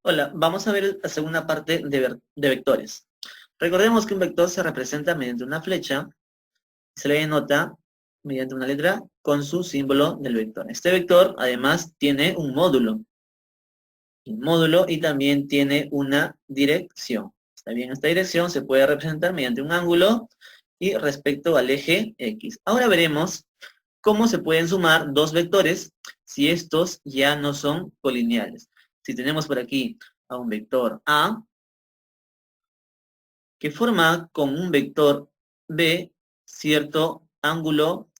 Hola, vamos a ver la segunda parte de vectores. Recordemos que un vector se representa mediante una flecha y se le denota mediante una letra con su símbolo del vector. Este vector además tiene un módulo y también tiene una dirección. Está bien, esta dirección se puede representar mediante un ángulo y respecto al eje X. Ahora veremos cómo se pueden sumar dos vectores si estos ya no son colineales. Si tenemos por aquí a un vector A, que forma con un vector B cierto ángulo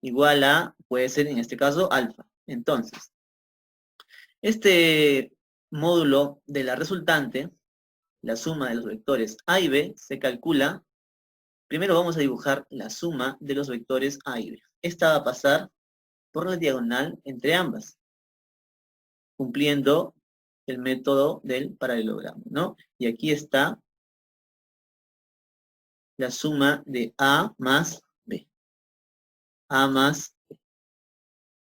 igual a, puede ser en este caso, alfa. Entonces, este módulo de la resultante, la suma de los vectores A y B, se calcula. Primero vamos a dibujar la suma de los vectores A y B. Esta va a pasar por la diagonal entre ambas, cumpliendo el método del paralelogramo, ¿no? Y aquí está la suma de A más B. A más B.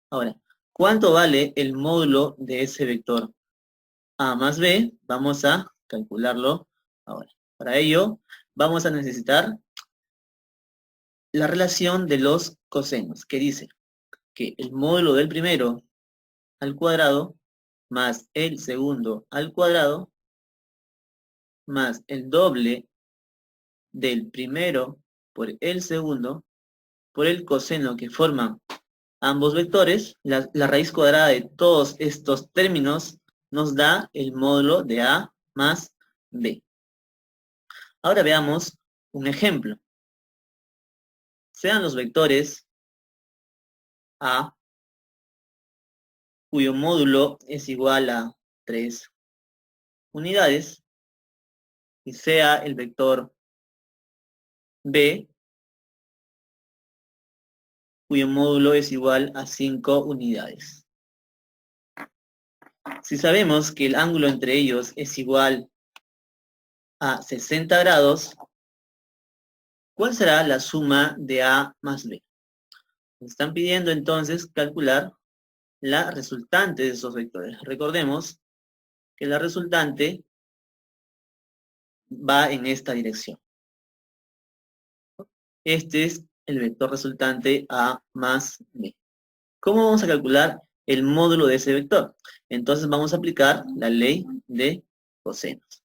Ahora, ¿cuánto vale el módulo de ese vector A más B? Vamos a calcularlo ahora. Para ello, vamos a necesitar la relación de los cosenos, que dice que el módulo del primero al cuadrado más el segundo al cuadrado más el doble del primero por el segundo por el coseno que forman ambos vectores, la raíz cuadrada de todos estos términos nos da el módulo de A más B. Ahora veamos un ejemplo. Sean los vectores A, cuyo módulo es igual a 3 unidades, y sea el vector B, cuyo módulo es igual a 5 unidades. Si sabemos que el ángulo entre ellos es igual a 60 grados, ¿cuál será la suma de A más B? Nos están pidiendo entonces calcular la resultante de esos vectores. Recordemos que la resultante va en esta dirección. Este es el vector resultante A más B. ¿Cómo vamos a calcular el módulo de ese vector? Entonces vamos a aplicar la ley de cosenos.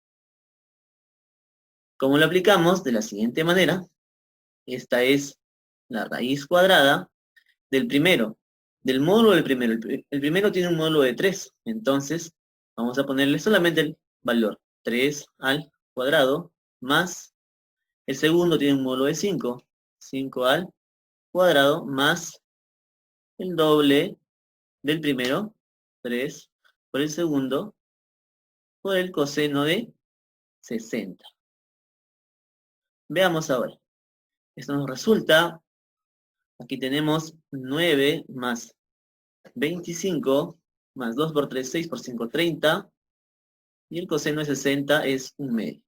¿Cómo lo aplicamos? De la siguiente manera. Esta es la raíz cuadrada del primero, del módulo del primero. El primero tiene un módulo de 3, entonces vamos a ponerle solamente el valor 3 al cuadrado más el segundo tiene un módulo de 5, 5 al cuadrado más el doble del primero, 3 por el segundo, por el coseno de 60. Veamos ahora. Esto nos resulta, aquí tenemos 9 más 25 más 2 por 3, 6 por 5, 30. Y el coseno de 60 es un medio.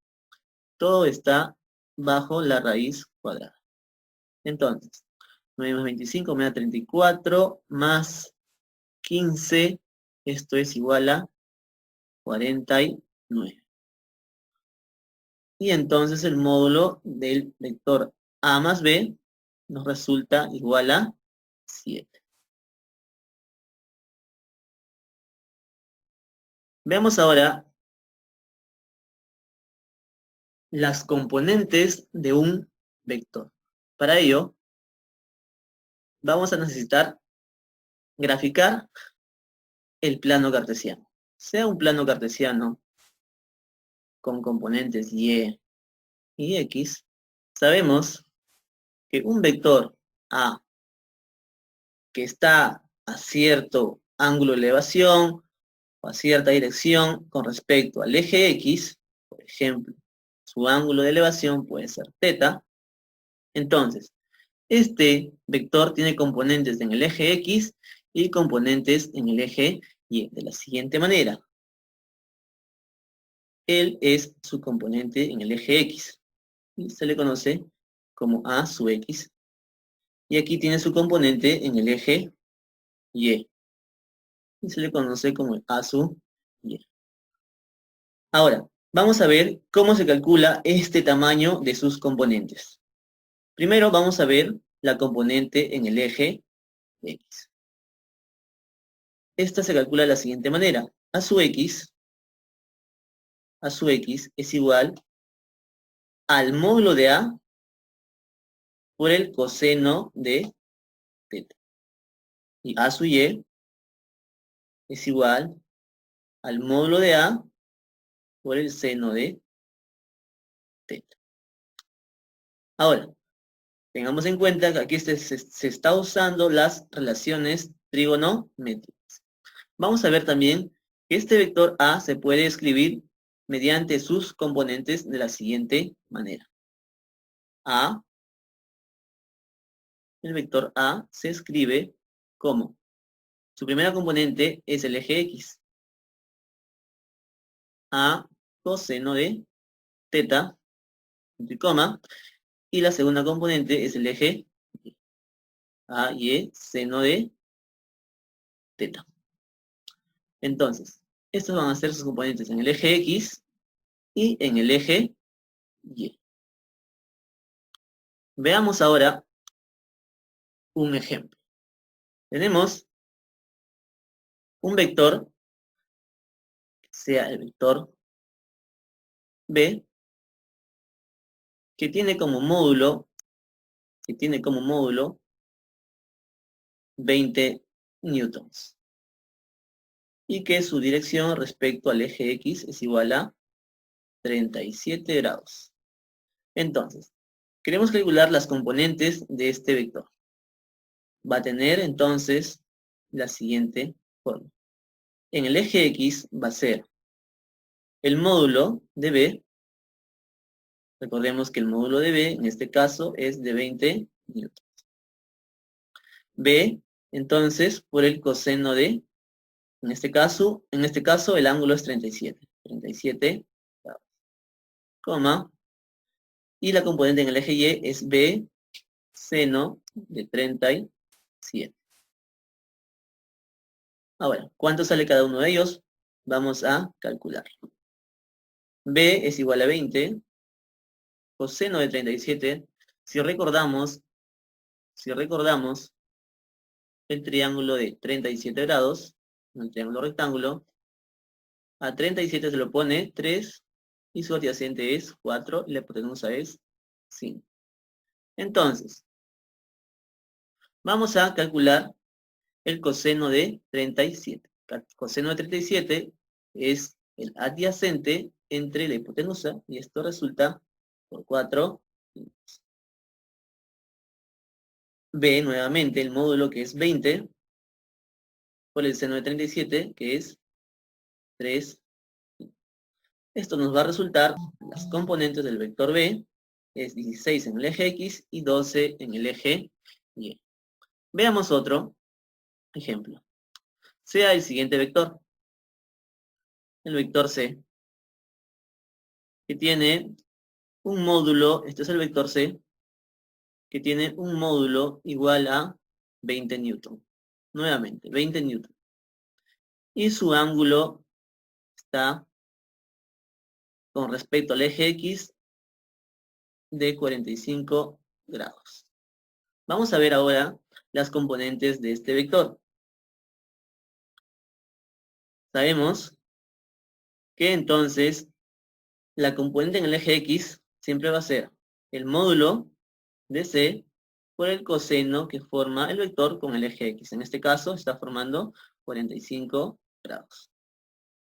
Todo está bajo la raíz cuadrada. Entonces, 9 más 25 me da 34, más 15, esto es igual a 49. Y entonces el módulo del vector A más B nos resulta igual a 7. Veamos ahora las componentes de un vector. Para ello, vamos a necesitar graficar el plano cartesiano. Sea un plano cartesiano con componentes y x, sabemos que un vector A que está a cierto ángulo de elevación o a cierta dirección con respecto al eje X, por ejemplo, su ángulo de elevación puede ser θ, entonces, este vector tiene componentes en el eje X y componentes en el eje Y, de la siguiente manera. Él es su componente en el eje X, y se le conoce como A sub X. Y aquí tiene su componente en el eje Y, y se le conoce como A sub Y. Ahora, vamos a ver cómo se calcula este tamaño de sus componentes. Primero vamos a ver la componente en el eje X. Esta se calcula de la siguiente manera. A su X es igual al módulo de A por el coseno de teta. Y A su Y es igual al módulo de A por el seno de teta. Ahora, tengamos en cuenta que aquí se está usando las relaciones trigonométricas. Vamos a ver también que este vector A se puede escribir mediante sus componentes de la siguiente manera. El vector A se escribe como su primera componente es el eje X. A coseno de teta, entre coma, y la segunda componente es el eje Y. A y seno de teta. Entonces, estos van a ser sus componentes en el eje X y en el eje Y. Veamos ahora un ejemplo. Tenemos un vector, sea el vector B, que tiene como módulo 20 newtons. Y que su dirección respecto al eje X es igual a 37 grados. Entonces, queremos calcular las componentes de este vector. Va a tener entonces la siguiente forma. En el eje X va a ser el módulo de B. Recordemos que el módulo de B en este caso es de 20 newtons. B, entonces, por el coseno de, en este caso el ángulo es 37 grados, coma, y la componente en el eje Y es B seno de 37. Ahora, ¿cuánto sale cada uno de ellos? Vamos a calcular. B es igual a 20, coseno de 37. Si recordamos el triángulo de 37 grados, el triángulo rectángulo, a 37 se lo pone 3 y su adyacente es 4 y la hipotenusa es 5. Entonces, vamos a calcular el coseno de 37. El coseno de 37 es el adyacente entre la hipotenusa y esto resulta por 4. B nuevamente el módulo que es 20 por el seno de 37 que es 3. Esto nos va a resultar las componentes del vector B es 16 en el eje X y 12 en el eje Y. Veamos otro ejemplo. Sea el siguiente vector, el vector C, que tiene un módulo, este es el vector C, que tiene un módulo igual a 20 newton. Nuevamente, 20 newton. Y su ángulo está con respecto al eje X de 45 grados. Vamos a ver ahora las componentes de este vector. Sabemos que entonces la componente en el eje X siempre va a ser el módulo de C por el coseno que forma el vector con el eje X. En este caso está formando 45 grados.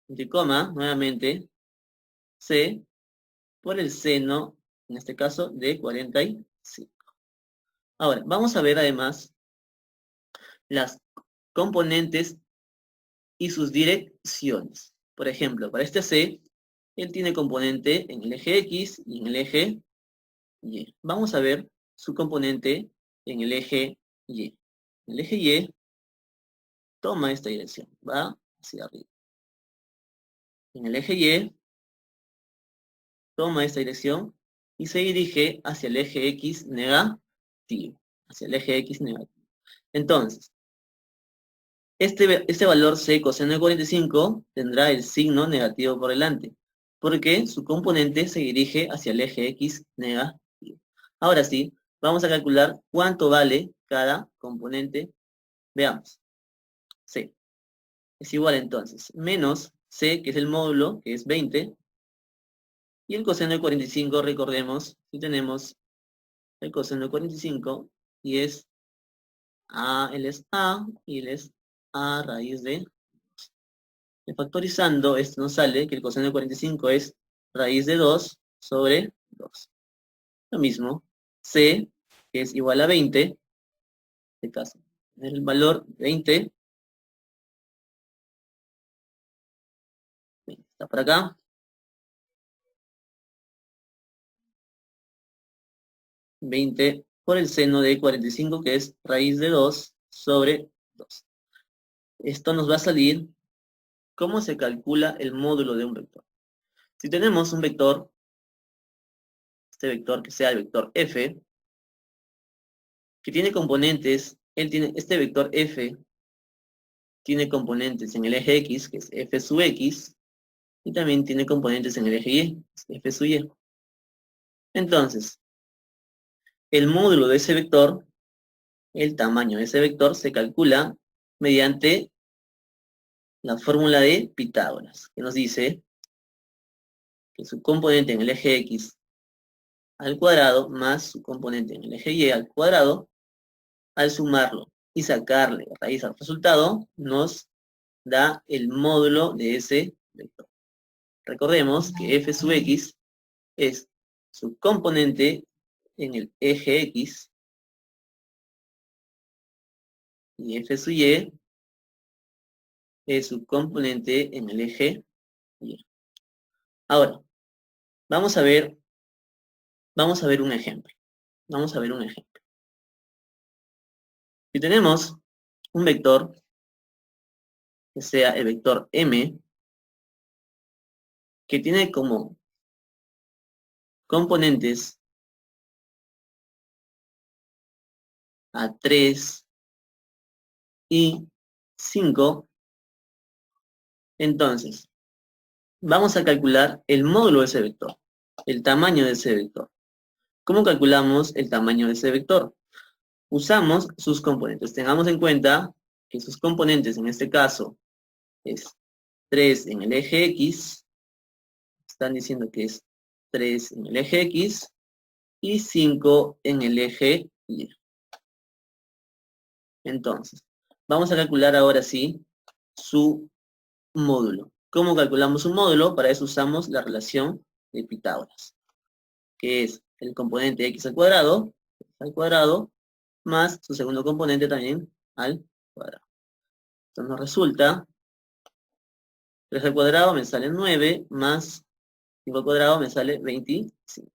Entre coma, nuevamente, C por el seno, en este caso, de 45. Ahora, vamos a ver además las componentes y sus direcciones. Por ejemplo, para este C, él tiene componente en el eje X y en el eje Y. Vamos a ver su componente en el eje Y. El eje Y toma esta dirección, va hacia arriba. En el eje Y toma esta dirección y se dirige hacia el eje X negativo. Hacia el eje X negativo. Entonces, este valor C coseno de 45 tendrá el signo negativo por delante. porque su componente se dirige hacia el eje X negativo. Ahora sí, vamos a calcular cuánto vale cada componente. Veamos. C es igual entonces, menos C, que es el módulo, que es 20, y el coseno de 45, recordemos, si tenemos el coseno de 45, y es A, él es A, y él es A raíz de... Factorizando, esto nos sale que el coseno de 45 es raíz de 2 sobre 2. Lo mismo, C, que es igual a 20, en este caso, el valor 20, está por acá, 20 por el seno de 45, que es raíz de 2 sobre 2. Esto nos va a salir cómo se calcula el módulo de un vector. Si tenemos un vector, este vector que sea el vector f, que tiene componentes, este vector f tiene componentes en el eje x, que es f sub x, y también tiene componentes en el eje y, que es f sub y. Entonces, el módulo de ese vector, el tamaño de ese vector, se calcula mediante la fórmula de Pitágoras, que nos dice que su componente en el eje x al cuadrado más su componente en el eje y al cuadrado, al sumarlo y sacarle raíz al resultado, nos da el módulo de ese vector. Recordemos que f sub x es su componente en el eje x y f sub y es su componente en el eje y. Ahora, vamos a ver un ejemplo. Vamos a ver un ejemplo. Si tenemos un vector que sea el vector m, que tiene como componentes a 3 y 5, entonces vamos a calcular el módulo de ese vector, el tamaño de ese vector. ¿Cómo calculamos el tamaño de ese vector? Usamos sus componentes. Tengamos en cuenta que sus componentes en este caso es 3 en el eje X, están diciendo que es 3 en el eje X y 5 en el eje Y. Entonces, vamos a calcular ahora sí su módulo. ¿Cómo calculamos un módulo? Para eso usamos la relación de Pitágoras, que es el componente x al cuadrado, más su segundo componente también al cuadrado. Entonces nos resulta 3 al cuadrado me sale 9, más 5 al cuadrado me sale 25.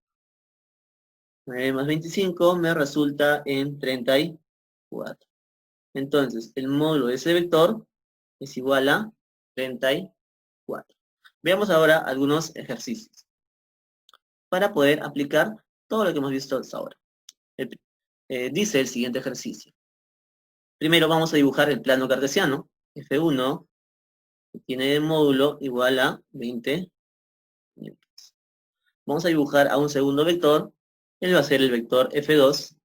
9 más 25 me resulta en 34. Entonces, el módulo de ese vector es igual a 34. Veamos ahora algunos ejercicios para poder aplicar todo lo que hemos visto hasta ahora. Dice el siguiente ejercicio. Primero vamos a dibujar el plano cartesiano, F1, que tiene de módulo igual a 20 metros. Vamos a dibujar a un segundo vector, él va a ser el vector F2,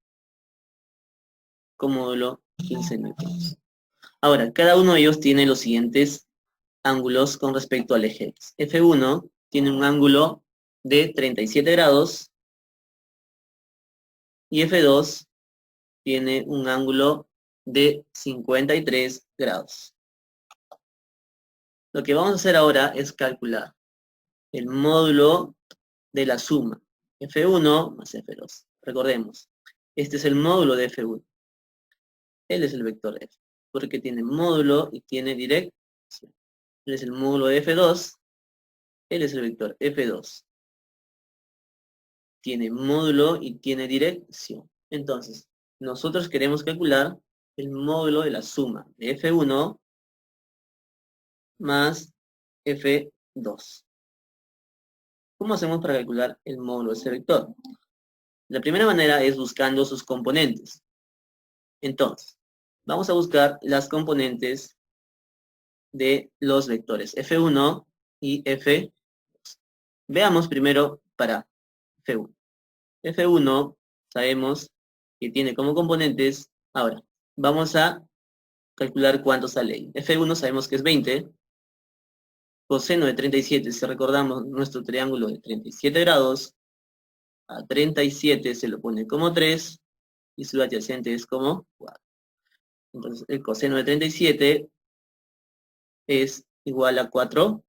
con módulo 15 metros. Ahora, cada uno de ellos tiene los siguientes ángulos con respecto al eje X. F1 tiene un ángulo de 37 grados y F2 tiene un ángulo de 53 grados. Lo que vamos a hacer ahora es calcular el módulo de la suma F1 más F2. Recordemos, este es el módulo de F1. Él es el vector F, porque tiene módulo y tiene dirección. Él es el módulo de F2. Él es el vector F2. Tiene módulo y tiene dirección. Entonces, nosotros queremos calcular el módulo de la suma de F1 más F2. ¿Cómo hacemos para calcular el módulo de ese vector? La primera manera es buscando sus componentes. Entonces, vamos a buscar las componentes de los vectores F1 y F2. Veamos primero para F1. F1 sabemos que tiene como componentes, ahora, vamos a calcular cuánto sale ahí. F1 sabemos que es 20, coseno de 37, si recordamos nuestro triángulo de 37 grados, a 37 se lo pone como 3, y su adyacente es como 4. Entonces, el coseno de 37 es igual a 4.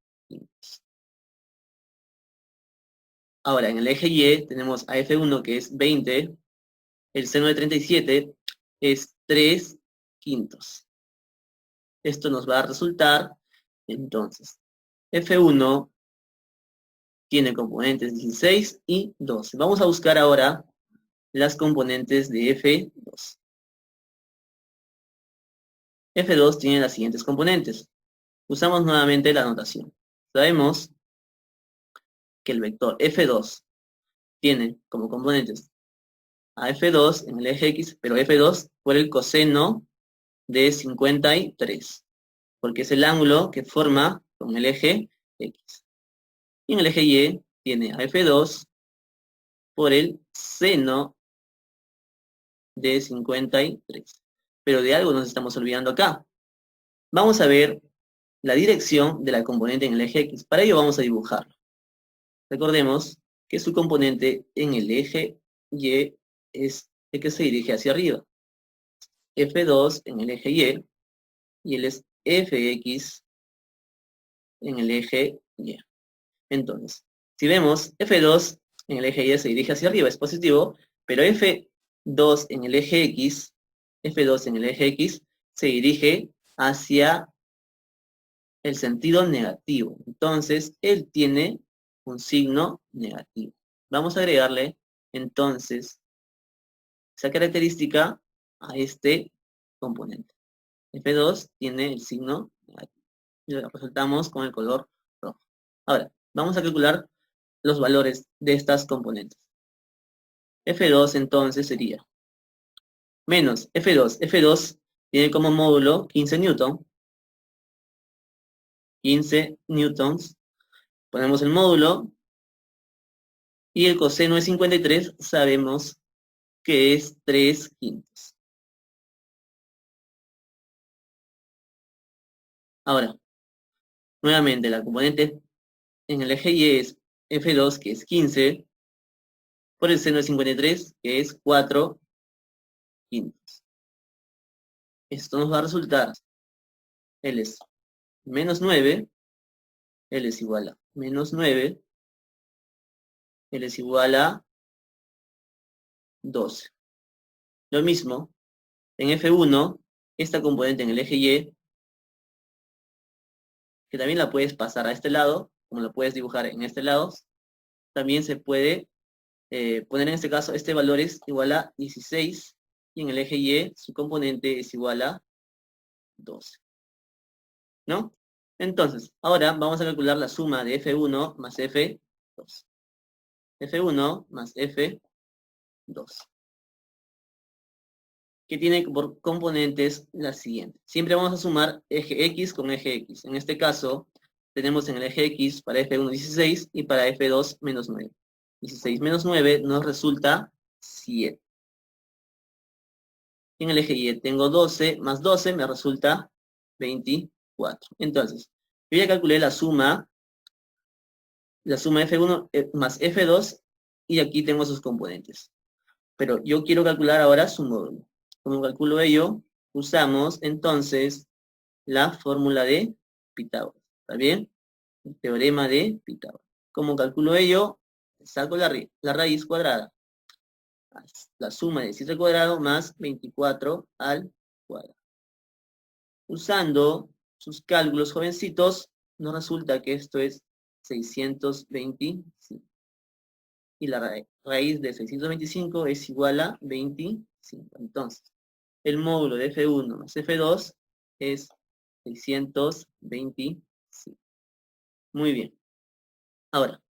Ahora, en el eje Y tenemos a F1 que es 20, el seno de 37 es 3 quintos. Esto nos va a resultar, entonces, F1 tiene componentes 16 y 12. Vamos a buscar ahora las componentes de F2. F2 tiene las siguientes componentes. Usamos nuevamente la notación. Sabemos que el vector F2 tiene como componentes a F2 en el eje X, pero F2 por el coseno de 53, porque es el ángulo que forma con el eje X. Y en el eje Y tiene a F2 por el seno de 53. Pero de algo nos estamos olvidando acá. Vamos a ver la dirección de la componente en el eje X. Para ello vamos a dibujarlo. Recordemos que su componente en el eje Y es el que se dirige hacia arriba. F2 en el eje y él es Fx en el eje Y. Entonces, si vemos, F2 en el eje Y se dirige hacia arriba, es positivo, pero F2 en el eje X, F2 en el eje X se dirige hacia el sentido negativo. Entonces, él tiene un signo negativo. Vamos a agregarle, entonces, esa característica a este componente. F2 tiene el signo negativo. Y lo resaltamos con el color rojo. Ahora, vamos a calcular los valores de estas componentes. F2 entonces sería menos F2. F2 tiene como módulo 15 newton. 15 newtons. Ponemos el módulo. Y el coseno de 53 sabemos que es 3 quintos. Ahora, nuevamente la componente en el eje Y es F2, que es 15, por el seno de 53, que es 4 quintos. Esto nos va a resultar, L es menos 9, L es igual a menos 9, L es igual a 12. Lo mismo, en F1, esta componente en el eje Y, que también la puedes pasar a este lado, como la puedes dibujar en este lado, también se puede poner en este caso, este valor es igual a 16, y en el eje Y su componente es igual a 12. ¿No? Entonces, ahora vamos a calcular la suma de F1 más F2. F1 más F2. Que tiene por componentes las siguientes. Siempre vamos a sumar eje X con eje X. En este caso, tenemos en el eje X para F1 16 y para F2 menos 9. 16 menos 9 nos resulta 7. En el eje Y tengo 12 más 12 me resulta 24. Entonces, yo ya calculé la suma F1 más F2 y aquí tengo sus componentes. Pero yo quiero calcular ahora su módulo. ¿Cómo calculo ello? Usamos entonces la fórmula de Pitágoras. ¿Está bien? El teorema de Pitágoras. ¿Cómo calculo ello? Saco la raíz cuadrada. La suma de 7 al cuadrado más 24 al cuadrado. Usando sus cálculos jovencitos, nos resulta que esto es 625. Y la raíz de 625 es igual a 25. Entonces, el módulo de F1 más F2 es 625. Muy bien. Ahora,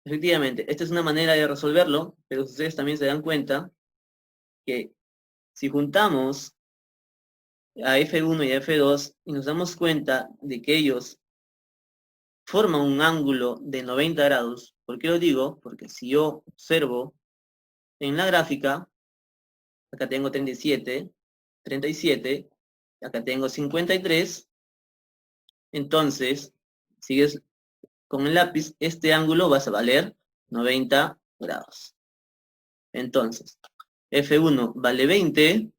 efectivamente, esta es una manera de resolverlo, pero ustedes también se dan cuenta que si juntamos a F1 y a F2 y nos damos cuenta de que ellos forma un ángulo de 90 grados. ¿Por qué lo digo? Porque si yo observo en la gráfica, acá tengo 37, 37, acá tengo 53, entonces, sigues con el lápiz, este ángulo va a valer 90 grados. Entonces, F1 vale 20,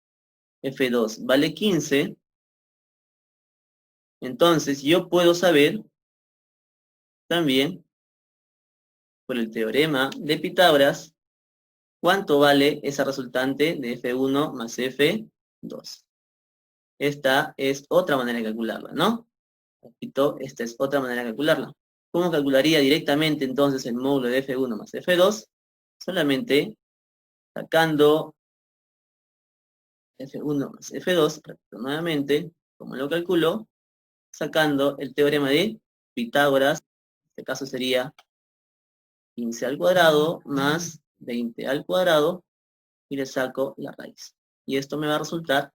F2 vale 15, entonces yo puedo saber también, por el teorema de Pitágoras, cuánto vale esa resultante de F1 más F2. Esta es otra manera de calcularla, ¿no? Repito, esta es otra manera de calcularla. ¿Cómo calcularía directamente entonces el módulo de F1 más F2? Solamente sacando F1 más F2, repito nuevamente, ¿cómo lo calculo? Sacando el teorema de Pitágoras, en este caso sería 15 al cuadrado más 20 al cuadrado, y le saco la raíz. Y esto me va a resultar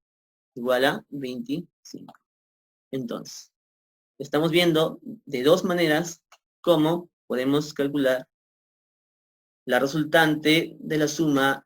igual a 25. Entonces, estamos viendo de dos maneras cómo podemos calcular la resultante de la suma